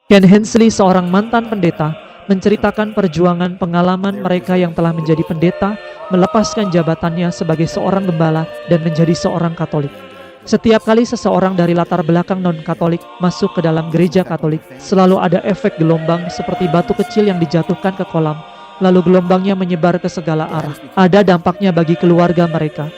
Ken Hensley, seorang mantan pendeta, menceritakan perjuangan pengalaman mereka yang telah menjadi pendeta, melepaskan jabatannya sebagai seorang gembala dan menjadi seorang Katolik. Setiap kali seseorang dari latar belakang non-Katolik masuk ke dalam gereja Katolik, selalu ada efek gelombang seperti batu kecil yang dijatuhkan ke kolam, lalu gelombangnya menyebar ke segala arah. Ada dampaknya bagi keluarga mereka.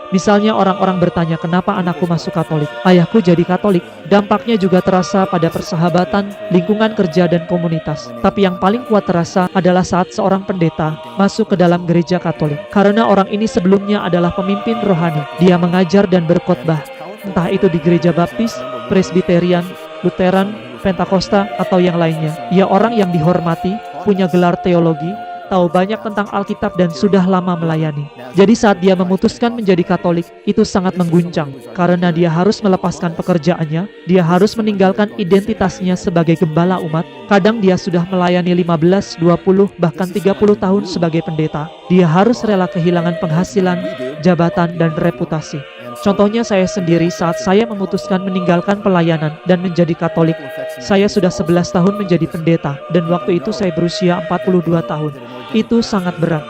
Misalnya orang-orang bertanya, kenapa anakku masuk Katolik? Ayahku jadi Katolik. Dampaknya juga terasa pada persahabatan, lingkungan kerja, dan komunitas. Tapi yang paling kuat terasa adalah saat seorang pendeta masuk ke dalam gereja Katolik. Karena orang ini sebelumnya adalah pemimpin rohani. Dia mengajar dan berkhotbah, entah itu di gereja Baptis, Presbiterian, Lutheran, Pentakosta, atau yang lainnya. Ia orang yang dihormati, punya gelar teologi, tahu banyak tentang Alkitab dan sudah lama melayani. Jadi saat dia memutuskan menjadi Katolik, itu sangat mengguncang. Karena dia harus melepaskan pekerjaannya, dia harus meninggalkan identitasnya sebagai gembala umat. Kadang dia sudah melayani 15, 20, bahkan 30 tahun sebagai pendeta. Dia harus rela kehilangan penghasilan, jabatan, dan reputasi. Contohnya saya sendiri saat saya memutuskan meninggalkan pelayanan dan menjadi Katolik. Saya sudah 11 tahun menjadi pendeta dan waktu itu saya berusia 42 tahun. Itu sangat berat.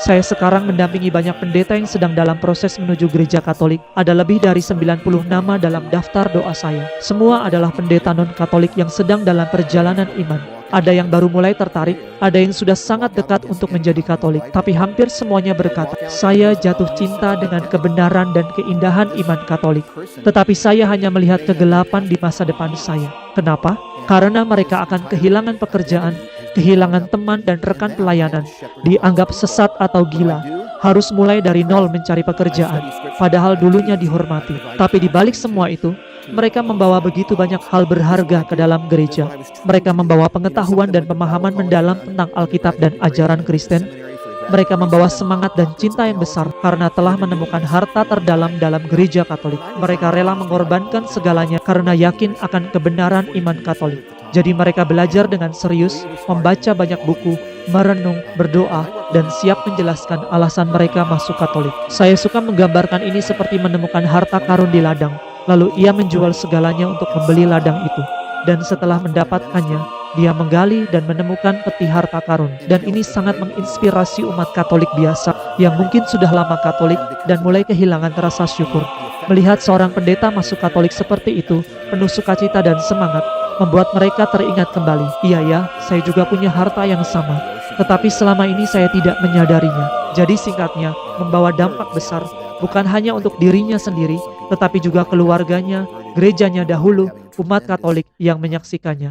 Saya sekarang mendampingi banyak pendeta yang sedang dalam proses menuju gereja Katolik. Ada lebih dari 90 nama dalam daftar doa saya. Semua adalah pendeta non-Katolik yang sedang dalam perjalanan iman. Ada yang baru mulai tertarik, ada yang sudah sangat dekat untuk menjadi Katolik, tapi hampir semuanya berkata, saya jatuh cinta dengan kebenaran dan keindahan iman Katolik, tetapi saya hanya melihat kegelapan di masa depan saya. Kenapa? Karena mereka akan kehilangan pekerjaan, kehilangan teman dan rekan pelayanan, dianggap sesat atau gila, harus mulai dari nol mencari pekerjaan, padahal dulunya dihormati. Tapi di balik semua itu, mereka membawa begitu banyak hal berharga ke dalam gereja. Mereka membawa pengetahuan dan pemahaman mendalam tentang Alkitab dan ajaran Kristen. Mereka membawa semangat dan cinta yang besar karena telah menemukan harta terdalam dalam gereja Katolik. Mereka rela mengorbankan segalanya karena yakin akan kebenaran iman Katolik. Jadi mereka belajar dengan serius, membaca banyak buku, merenung, berdoa, dan siap menjelaskan alasan mereka masuk Katolik. Saya suka menggambarkan ini seperti menemukan harta karun di ladang. Lalu ia menjual segalanya untuk membeli ladang itu. Dan setelah mendapatkannya, dia menggali dan menemukan peti harta karun. Dan ini sangat menginspirasi umat Katolik biasa yang mungkin sudah lama Katolik dan mulai kehilangan rasa syukur. Melihat seorang pendeta masuk Katolik seperti itu, penuh sukacita dan semangat, membuat mereka teringat kembali. Iya ya, saya juga punya harta yang sama. Tetapi selama ini saya tidak menyadarinya. Jadi singkatnya, membawa dampak besar, bukan hanya untuk dirinya sendiri, tetapi juga keluarganya, gerejanya dahulu, umat Katolik yang menyaksikannya.